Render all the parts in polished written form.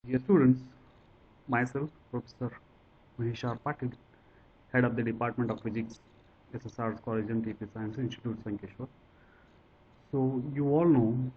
Dear students, myself, Professor Maheshar Patil, Head of the Department of Physics, SSR's College and TP Science Institute, Sankeshwar. So, you all know,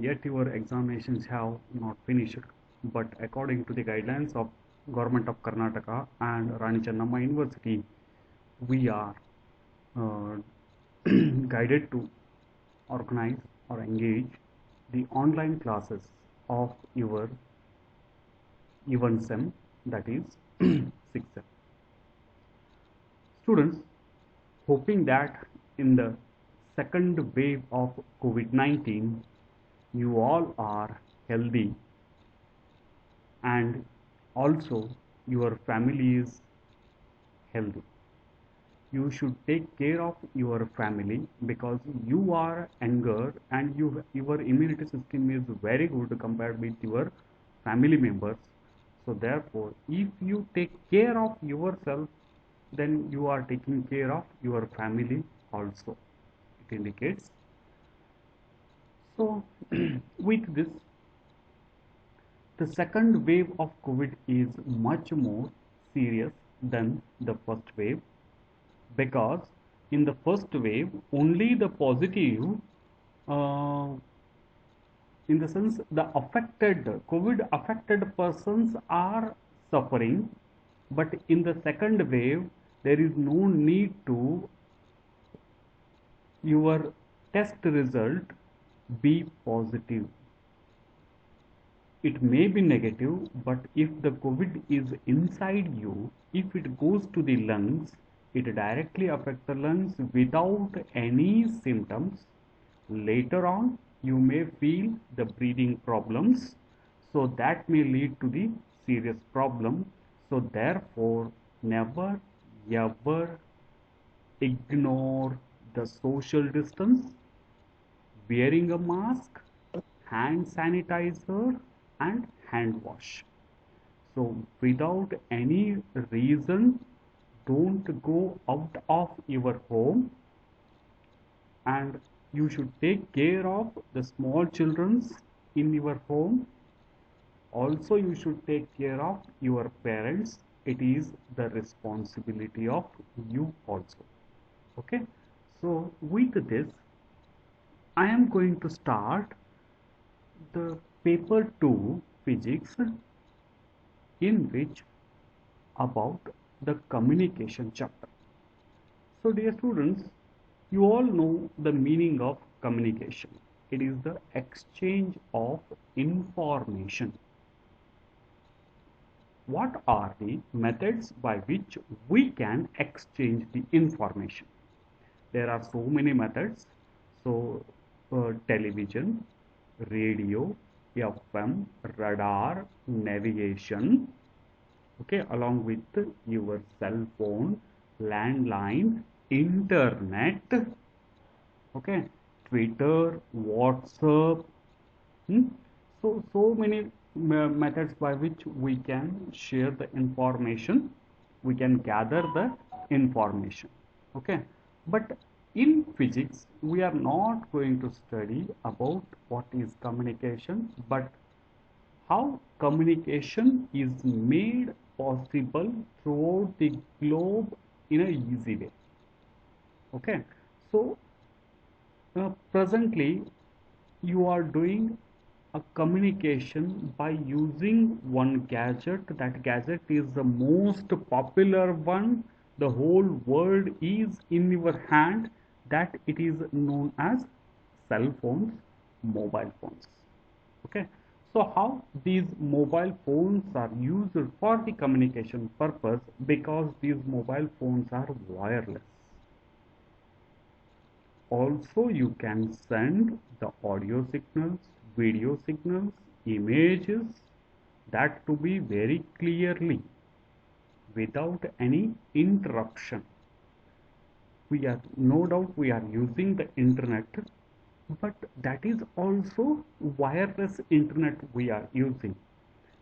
yet your examinations have not finished, but according to the guidelines of Government of Karnataka and Rani Channamma University, we are uh, guided to organize or engage the online classes of your even SEM, that is 6th SEM. Students, hoping that in the second wave of COVID-19, you all are healthy and also your family is healthy. You should take care of your family because you are younger and your immunity system is very good compared with your family members. So therefore, if you take care of yourself, then you are taking care of your family also. It indicates. So with this, the second wave of COVID is much more serious than the first wave, because in the first wave only the positive, uh, in the sense the affected COVID affected persons are suffering, but in the second wave there is no need to your test result be positive. It may be negative, but if the COVID is inside you, if it goes to the lungs, it directly affects the lungs without any symptoms. Later on you may feel the breathing problems, so that may lead to the serious problem. So therefore, never ever ignore the social distance, wearing a mask, hand sanitizer, and hand wash. So, without any reason, don't go out of your home, and you should take care of the small children in your home. Also, you should take care of your parents. It is the responsibility of you also. Okay, so with this, I am going to start the paper 2 physics, in which about the communication chapter. So dear students, you all know the meaning of communication. It is the exchange of information. What are the methods by which we can exchange the information? There are so many methods. So television, radio, FM, radar, navigation, okay, along with your cell phone, landline, internet, okay, Twitter, WhatsApp. So many methods by which we can share the information, we can gather the information, okay. But in physics we are not going to study about what is communication, but how communication is made possible throughout the globe in a easy way. Okay, so presently you are doing a communication by using one gadget. That gadget is the most popular one. The whole world is in your hand. That it is known as cell phones, mobile phones. Okay, so how these mobile phones are used for the communication purpose? Because these mobile phones are wireless. Also, you can send the audio signals, video signals, images, that to be very clearly without any interruption. We are no doubt we are using the internet, but that is also wireless internet we are using.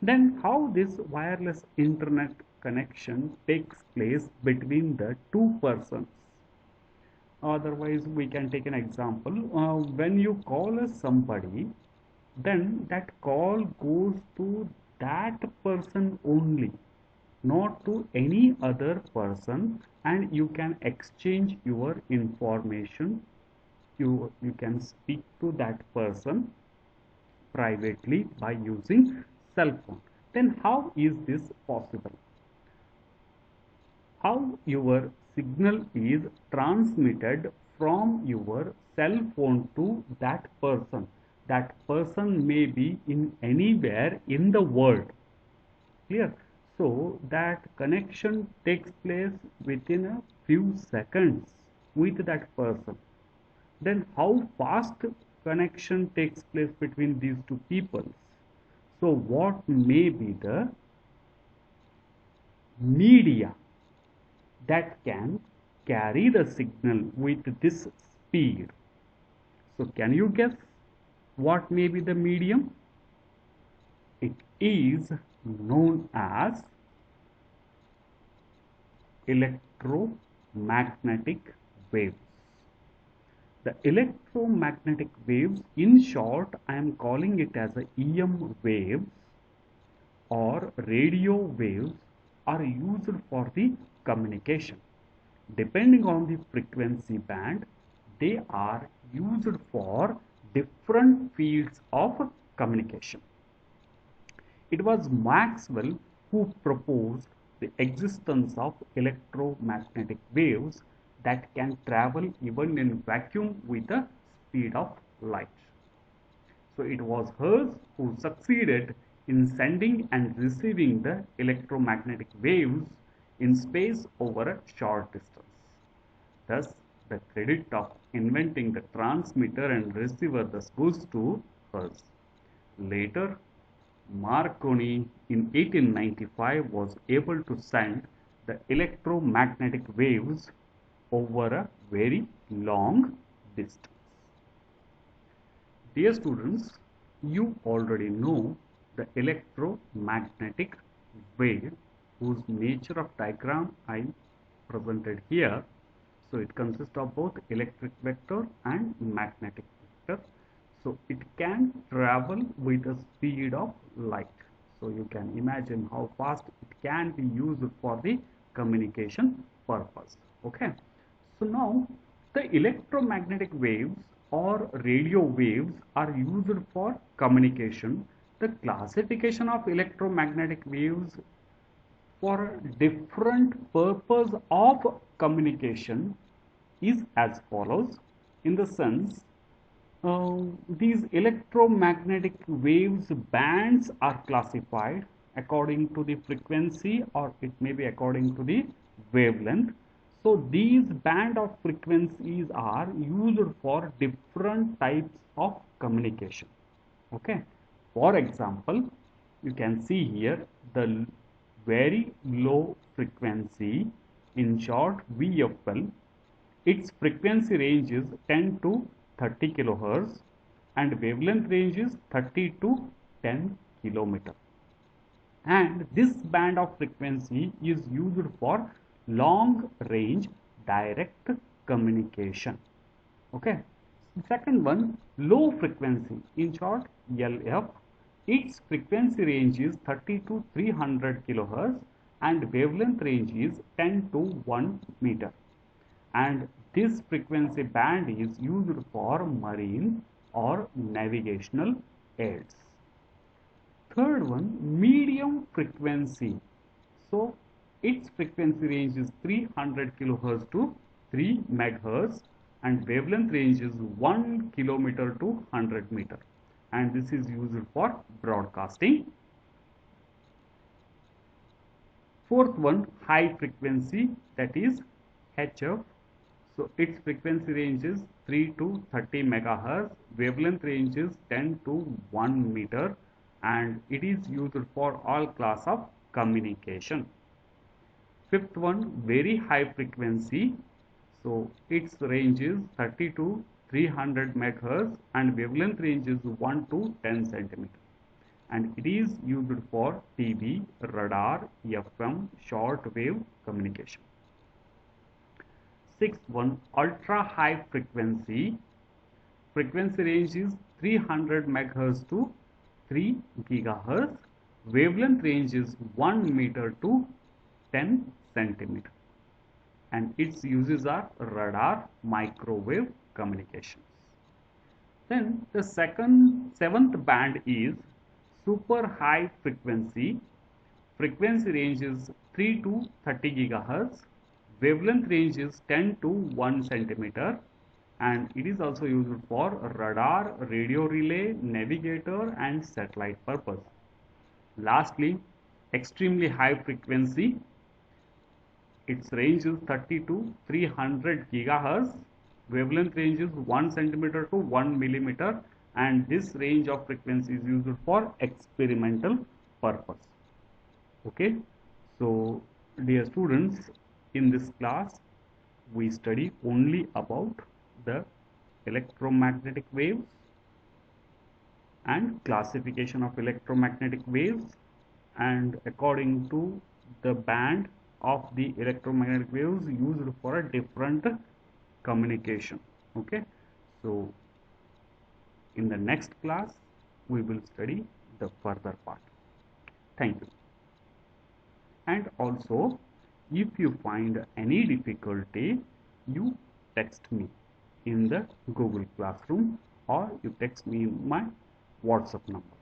Then how this wireless internet connection takes place between the two persons? Otherwise, we can take an example. When you call somebody, then that call goes to that person only, not to any other person, and you can exchange your information. You can speak to that person privately by using cell phone. Then how is this possible? How your signal is transmitted from your cell phone to that person. That person may be in anywhere in the world. Clear? So that connection takes place within a few seconds with that person. Then how fast connection takes place between these two people? So what may be the media that can carry the signal with this speed? So can you guess what may be the medium? It is known as electromagnetic waves. The electromagnetic waves, in short, I am calling it as a EM waves or radio waves, are used for the communication. Depending on the frequency band, they are used for different fields of communication. It was Maxwell who proposed the existence of electromagnetic waves that can travel even in vacuum with the speed of light. So it was Hertz who succeeded in sending and receiving the electromagnetic waves in space over a short distance. Thus, the credit of inventing the transmitter and receiver thus goes to Hertz. Later, Marconi in 1895 was able to send the electromagnetic waves over a very long distance. Dear students, you already know the electromagnetic wave whose nature of diagram I presented here. So it consists of both electric vector and magnetic vector. So it can travel with the speed of light. So you can imagine how fast it can be used for the communication purpose. Okay. So now the electromagnetic waves or radio waves are used for communication. The classification of electromagnetic waves for different purpose of communication is as follows, in the sense these electromagnetic waves bands are classified according to the frequency, or it may be according to the wavelength. So these band of frequencies are used for different types of communication. Okay. For example, you can see here the very low frequency, in short VFL. Its frequency range is 10 to 30 kilohertz and wavelength range is 30 to 10 kilometer. And this band of frequency is used for long range direct communication. Okay. Second one, low frequency, in short LF. Its frequency range is 30 to 300 kilohertz and wavelength range is 10 to 1 meter. And this frequency band is used for marine or navigational aids. Third one, medium frequency. So its frequency range is 300 kilohertz to 3 megahertz and wavelength range is 1 kilometer to 100 meter, and this is used for broadcasting. Fourth one, high frequency, that is HF. So its frequency range is 3 to 30 megahertz, wavelength range is 10 to 1 meter, and it is used for all class of communication. Fifth one, very high frequency. So its range is 30 to 300 megahertz and wavelength range is 1 to 10 centimeter, and it is used for TV, radar, FM, short wave communication. Sixth one, ultra high frequency. Frequency range is 300 megahertz to 3 gigahertz. Wavelength range is 1 meter to 10 centimeter. And its uses are radar, microwave communications. Then the seventh band is super high frequency. Frequency range is 3 to 30 gigahertz. Wavelength range is 10 to 1 centimeter, and it is also used for radar, radio relay, navigator and satellite purpose. Lastly, extremely high frequency. Its range is 30 to 300 gigahertz. Wavelength range is 1 centimeter to 1 millimeter, and this range of frequency is used for experimental purpose. Okay, so dear students, in this class we study only about the electromagnetic waves and classification of electromagnetic waves, and according to the band of the electromagnetic waves used for a different communication. Okay, so in the next class we will study the further part. Thank you. And also, if you find any difficulty, you text me in the Google Classroom, or you text me in my WhatsApp number.